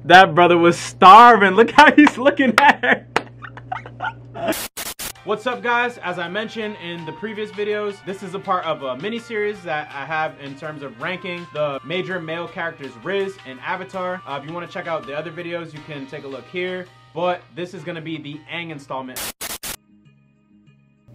That brother was starving. Look how he's looking at her. What's up, guys? As I mentioned in the previous videos, this is a part of a mini-series that I have in terms of ranking the major male characters Rizz and Avatar. If you want to check out the other videos, you can take a look here. But this is going to be the Aang installment.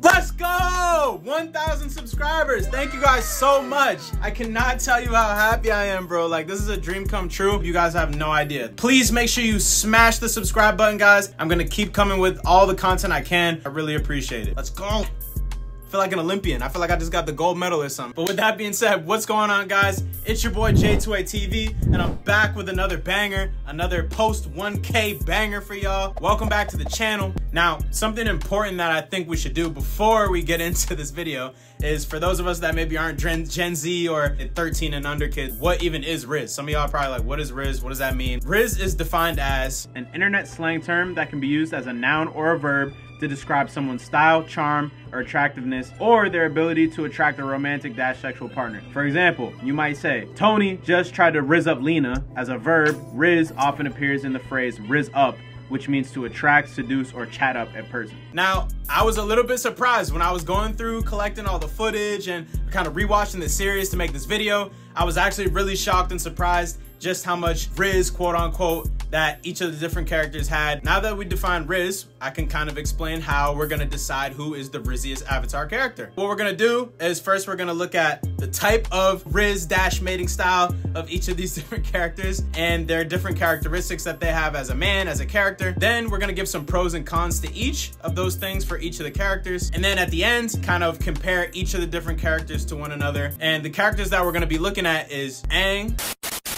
Let's go! 1,000 subscribers. Thank you guys so much. I cannot tell you how happy I am, bro. Like, this is a dream come true. You guys have no idea. Please make sure you smash the subscribe button, guys. I'm gonna keep coming with all the content I can. I really appreciate it. Let's go. I feel like an Olympian. I feel like I just got the gold medal or something. But with that being said, what's going on, guys? It's your boy J2ATV, and I'm back with another banger, another post 1K banger for y'all. Welcome back to the channel. Now, something important that I think we should do before we get into this video is, for those of us that maybe aren't Gen Z or 13 and under kids, what even is Rizz? Some of y'all are probably like, what is Rizz? What does that mean? Rizz is defined as an internet slang term that can be used as a noun or a verb to describe someone's style, charm, or attractiveness, or their ability to attract a romantic / sexual partner. For example, you might say, Tony just tried to rizz up Lena. As a verb, Rizz often appears in the phrase rizz up, which means to attract, seduce, or chat up a person. Now, I was a little bit surprised when I was going through collecting all the footage and kind of rewatching the series to make this video. I was actually really shocked and surprised just how much Rizz, quote unquote, that each of the different characters had. Now that we define Rizz, I can kind of explain how we're gonna decide who is the Rizziest Avatar character. What we're gonna do is first we're gonna look at the type of Rizz / mating style of each of these different characters and their different characteristics that they have as a man, as a character. Then we're gonna give some pros and cons to each of those things for each of the characters. And then at the end, kind of compare each of the different characters to one another. And the characters that we're gonna be looking at is Aang.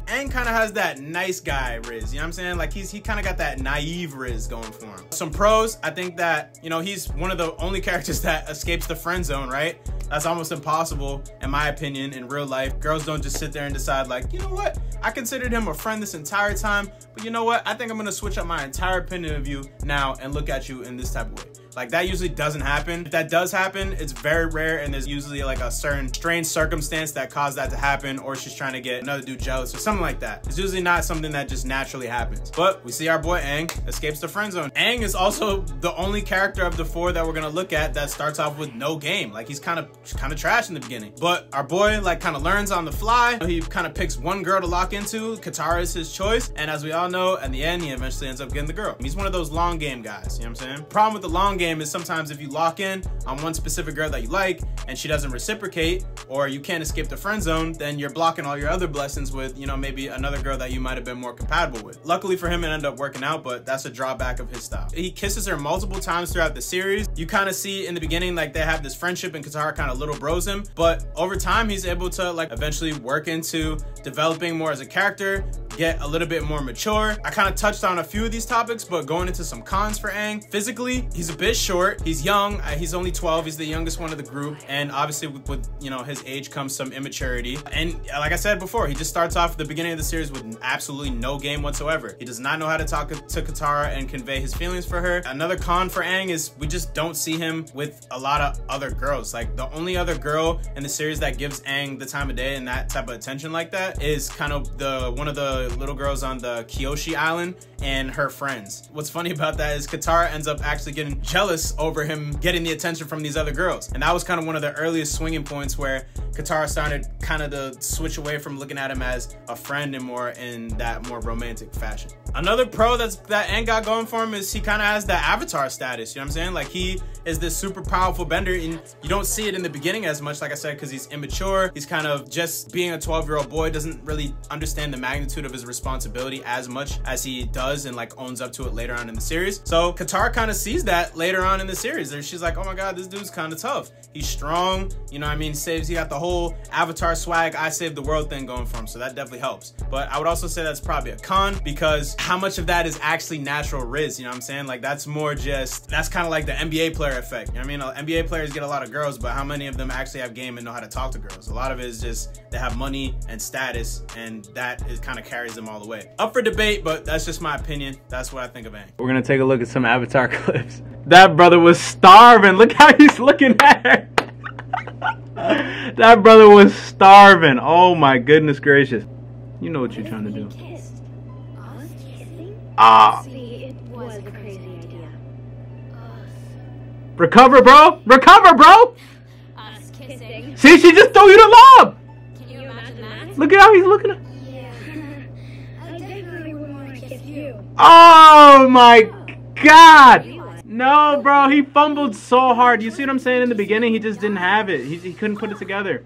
Aang kind of has that nice guy Rizz, you know what I'm saying? Like he kind of got that naive Rizz going for him. Some pros, I think that, you know, he's one of the only characters that escapes the friend zone, right? That's almost impossible, in my opinion, in real life. Girls don't just sit there and decide like, you know what? I considered him a friend this entire time, but you know what? I think I'm gonna switch up my entire opinion of you now and look at you in this type of way. Like, that usually doesn't happen. If that does happen, it's very rare, and there's usually like a certain strange circumstance that caused that to happen, or she's trying to get another dude jealous or something like that. It's usually not something that just naturally happens. But we see our boy Aang escapes the friend zone. Aang is also the only character of the four that we're gonna look at that starts off with no game. Like, he's kind of trash in the beginning. But our boy like kind of learns on the fly. He kind of picks one girl to lock into. Katara is his choice, and as we all know, in the end, he eventually ends up getting the girl. He's one of those long game guys, you know what I'm saying? Problem with the long game is sometimes if you lock in on one specific girl that you like and she doesn't reciprocate, or you can't escape the friend zone, then you're blocking all your other blessings with, you know, maybe another girl that you might have been more compatible with. Luckily for him, it ended up working out, but that's a drawback of his style. He kisses her multiple times throughout the series. You kind of see in the beginning like they have this friendship and Katara kind of little bros him, but over time he's able to like eventually work into developing more as a character, get a little bit more mature. I kind of touched on a few of these topics, but going into some cons for Aang. Physically, he's a bit short. He's young. He's only 12. He's the youngest one of the group. And obviously with you know, his age comes some immaturity. And like I said before, he just starts off at the beginning of the series with absolutely no game whatsoever. He does not know how to talk to Katara and convey his feelings for her. Another con for Aang is we just don't see him with a lot of other girls. Like, the only other girl in the series that gives Aang the time of day and that type of attention like that is kind of one of the little girls on the Kyoshi Island and her friends. What's funny about that is Katara ends up actually getting jealous over him getting the attention from these other girls. And that was kind of one of the earliest swinging points where Katara started kind of to switch away from looking at him as a friend and more in that more romantic fashion. Another pro that Aang got going for him is he kind of has that Avatar status, you know what I'm saying? Like, he is this super powerful bender, and you don't see it in the beginning as much, like I said, because he's immature. He's kind of just being a 12-year-old boy, doesn't really understand the magnitude of his responsibility as much as he does and like owns up to it later on in the series. So Katara kind of sees that later on in the series. And she's like, oh my God, this dude's kind of tough. He's strong, you know what I mean? He got the whole Avatar swag, I saved the world thing going for him. So that definitely helps. But I would also say that's probably a con, because how much of that is actually natural Rizz, you know what I'm saying? Like, that's more just, that's kind of like the NBA player effect, you know what I mean? NBA players get a lot of girls, but how many of them actually have game and know how to talk to girls? A lot of it is just they have money and status, and that is kind of carries them all the way. Up for debate, but that's just my opinion. That's what I think of Aang. We're gonna take a look at some Avatar clips. That brother was starving. Look how he's looking at her. That brother was starving. Oh my goodness gracious. You know what you're trying to do. Ah. See, it was a crazy idea. Recover, bro. Recover, bro. Us kissing. See, she just threw you the lob. Can you imagine that? Look at how he's looking at. Yeah. I definitely would want to kiss you. Oh my God. No, bro. He fumbled so hard. You see what I'm saying in the beginning? He just didn't have it. He couldn't put it together.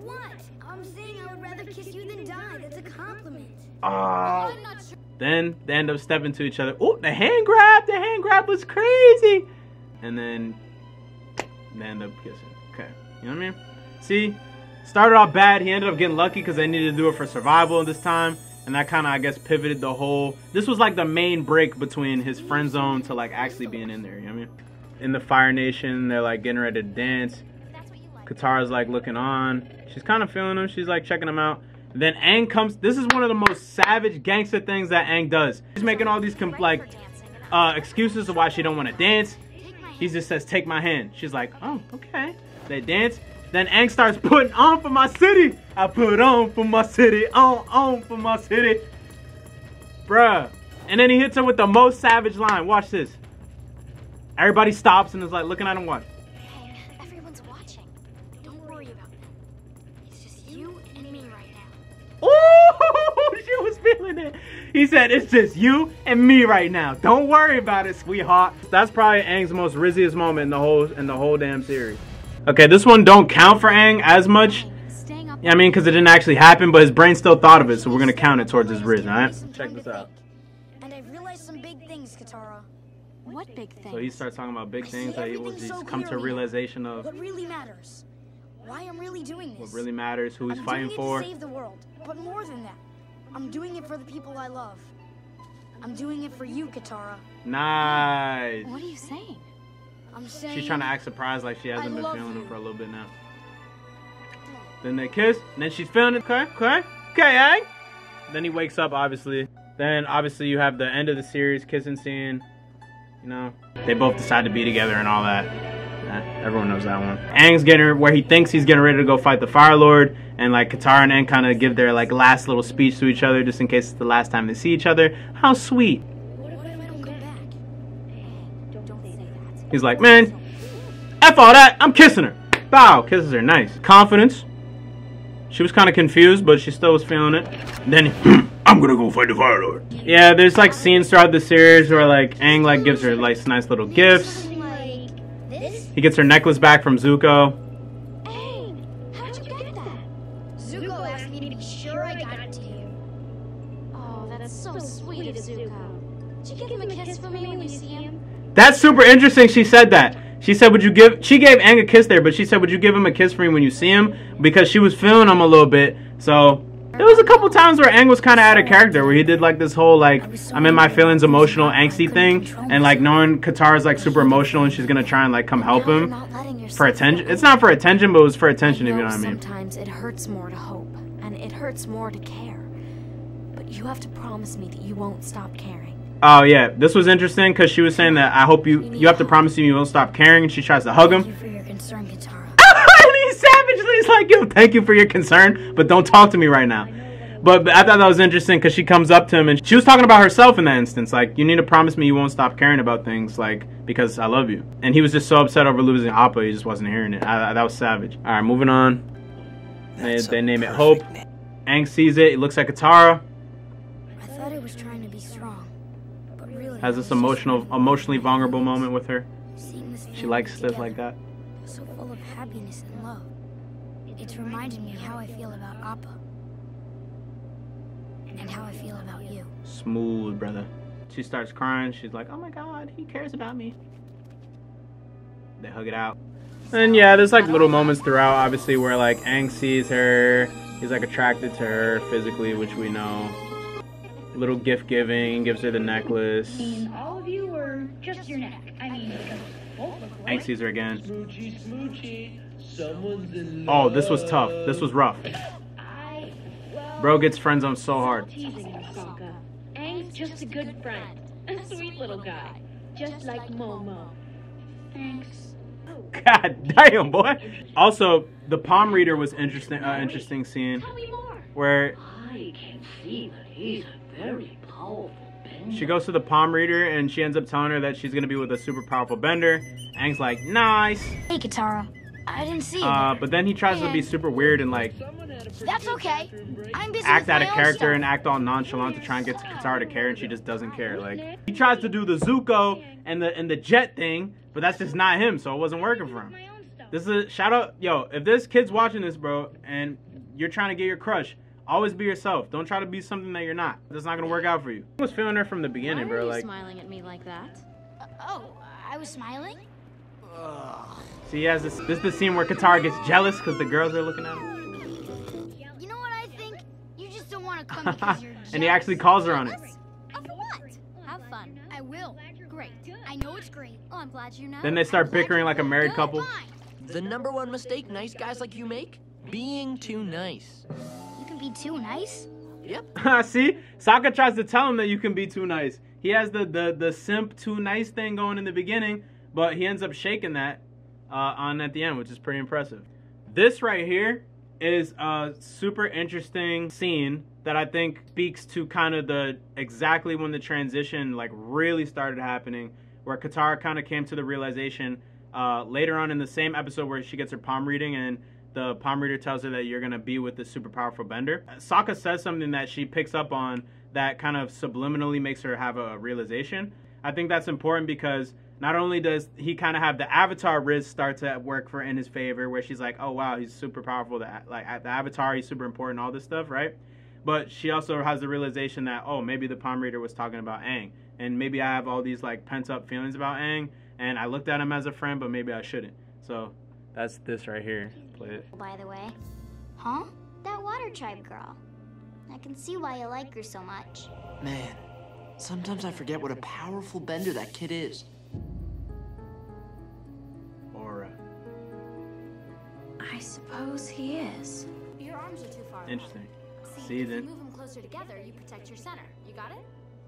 What? I'm saying I would rather kiss you than die. That's a compliment. Oh. I'm not sure. Then they end up stepping to each other. Oh, the hand grab. The hand grab was crazy. And then they end up kissing. Okay. You know what I mean? See? Started off bad. He ended up getting lucky because they needed to do it for survival this time. And that kind of, I guess, pivoted the whole... This was like the main break between his friend zone to like actually being in there. You know what I mean? In the Fire Nation, they're like getting ready to dance. Katara's like looking on. She's kind of feeling him. She's like checking him out. And then Aang comes. This is one of the most savage gangster things that Aang does. He's making all these excuses of why she don't want to dance. He just says, take my hand. She's like, oh, okay. They dance. Then Aang starts putting on for my city. I put on for my city. On for my city. Bruh. And then he hits her with the most savage line. Watch this. Everybody stops and is like looking at him. Watch. Hey, everyone's watching. Don't worry about them. It's just you and me right now. Ooh, she was feeling it. He said, it's just you and me right now. Don't worry about it, sweetheart. That's probably Aang's most Rizziest moment in the whole damn series. Okay, this one don't count for Aang as much. Yeah, I mean, because it didn't actually happen, but his brain still thought of it, so we're going to count it towards his Rizz, alright? Check this out. And I've realized some big things, Katara. What big things? So he starts talking about big things that he's come to a realization of. What really matters. Why I'm really doing this. What really matters, who he's fighting for. I'm doing it to save the world, but more than that, I'm doing it for the people I love. I'm doing it for you, Katara. Nice. What are you saying? I'm saying... She's trying to act surprised like she hasn't been feeling him for a little bit now. Then they kiss, and then she's feeling it. Okay, Aang. Then he wakes up, obviously. Then, obviously, you have the end of the series, kissing scene. You know, they both decide to be together and all that. Everyone knows that one. Aang's getting where he thinks he's getting ready to go fight the Fire Lord, and like Katara and Aang kind of give their like last little speech to each other, just in case it's the last time they see each other. How sweet. What if I don't come back? Don't say that. He's like, man, F all that. I'm kissing her. Bow, kisses her. Nice. Confidence. She was kind of confused, but she still was feeling it. And then I'm gonna go fight the Fire Lord. Yeah, there's like scenes throughout the series where like Aang like gives her like nice little gifts. He gets her necklace back from Zuko. Aang, how'd you get that? Zuko asked me to be sure I got it to you. Oh, that's so sweet of Zuko. Did you give him a kiss for me when you see him? That's super interesting. She said that. She said, she gave Aang a kiss there, but she said, would you give him a kiss for me when you see him? Because she was feeling him a little bit. So there was a couple times where Aang was kind of out of character, where he did like this whole like I'm in my feelings, emotional, angsty thing, and like knowing Katara's like super emotional and she's gonna try and like come help him for attention. It's not for attention, but it was for attention, if you know what I mean. Sometimes it hurts more to hope, and it hurts more to care. But you have to promise me that you won't stop caring. Oh yeah, this was interesting because she was saying that I hope you have to promise me you won't stop caring, and she tries to hug him. Thank you for your concern, Katara. And he savagely is like, yo, thank you for your concern, but don't talk to me right now. But I thought that was interesting because she comes up to him and she was talking about herself in that instance. Like, you need to promise me you won't stop caring about things, like, because I love you. And he was just so upset over losing Appa, he just wasn't hearing it. That was savage. All right, moving on. They name it Hope. Aang sees it. It looks like Katara. I thought I was trying to be strong, but really Has this emotionally vulnerable moment with her. seeing this She likes stuff like that. so full of happiness and love. It's reminded me how I feel about Appa. And how I feel about you. Smooth, brother. She starts crying. She's like, oh my god, he cares about me. They hug it out. And yeah, there's like little moments throughout, obviously, where like Aang sees her. He's like attracted to her physically, which we know. Little gift giving, gives her the necklace. I mean, all of you or just your neck? I mean, because both look Aang sees her again. Smoochy, smoochy. Someone's in Oh, love. this was tough. This was rough. well, Bro gets friend zoned so hard. teasing you, Sokka. Aang's just a good friend. A sweet little guy. Just like Momo. Thanks. God damn, boy. Also, the palm reader was interesting scene Tell me more. where I can see that he's a very powerful bender. She goes to the palm reader and she ends up telling her that she's gonna be with a super powerful bender. Aang's like, nice. Hey, Katara. I didn't see you. But then he tries to be super weird and like That's okay. I'm busy act with out my of own character stuff. and act all nonchalant to try and get Katara to care, and she just doesn't care. Like, he tries to do the Zuko and the jet thing, but that's just not him, so it wasn't working for him. This is a shout out, yo, if this kid's watching this, bro, and you're trying to get your crush, always be yourself. Don't try to be something that you're not. That's not gonna work out for you. I was feeling her from the beginning, bro. Like, smiling at me like that? Oh, I was smiling? see, he has this is the scene where Katara gets jealous because the girls are looking at him. You know what I think? You just don't want to come because you're jealous. And he actually calls her on it. Of what? Have fun. I will. Great. I know it's great. Oh, I'm glad you know. Then they start bickering like a married Good, couple. fine. The #1 mistake nice guys like you make? Being too nice. You can be too nice? Yep. See? Sokka tries to tell him that you can be too nice. He has the simp too nice thing going in the beginning, but he ends up shaking that on at the end, which is pretty impressive. This right here is a super interesting scene that I think speaks to kind of the exactly when the transition like really started happening, where Katara kind of came to the realization later on in the same episode where she gets her palm reading and the palm reader tells her that you're going to be with the super powerful bender. Sokka says something that she picks up on that kind of subliminally makes her have a realization. I think that's important because not only does he kind of have the Avatar Rizz start to work for in his favor, where she's like, oh wow, he's super powerful, like at the Avatar, he's super important, all this stuff, right? But she also has the realization that, oh, maybe the palm reader was talking about Aang, and maybe I have all these like pent up feelings about Aang, and I looked at him as a friend, but maybe I shouldn't. So that's this right here. Play it. By the way. Huh? That water tribe girl. I can see why you like her so much. Man, sometimes I forget what a powerful bender that kid is. Aura. I suppose he is. Your arms are too far. Interesting. See, if you then. move them closer together, you protect your center. You got it?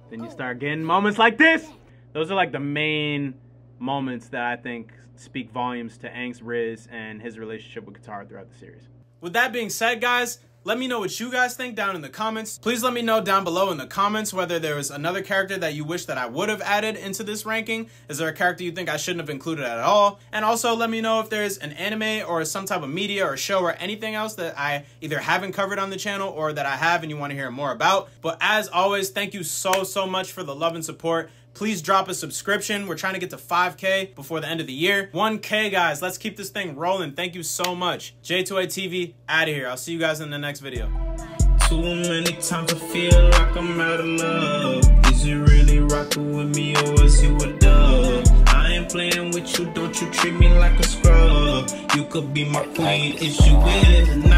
Then you start getting moments like this. Those are like the main moments that I think speak volumes to Aang's Rizz and his relationship with Katara throughout the series. With that being said, guys, let me know what you guys think down in the comments. Please let me know down below in the comments whether there was another character that you wish that I would have added into this ranking. Is there a character you think I shouldn't have included at all? And also let me know if there's an anime or some type of media or show or anything else that I either haven't covered on the channel or that I have and you want to hear more about. But as always, thank you so much for the love and support. Please drop a subscription. We're trying to get to 5K before the end of the year. 1K, guys. Let's keep this thing rolling. Thank you so much. J2A TV, out of here. I'll see you guys in the next video. Too many times I feel like I'm out of love. Is you really rocking with me or was you a dub? I ain't playing with you, don't you treat me like a scrub. You could be my queen if you will.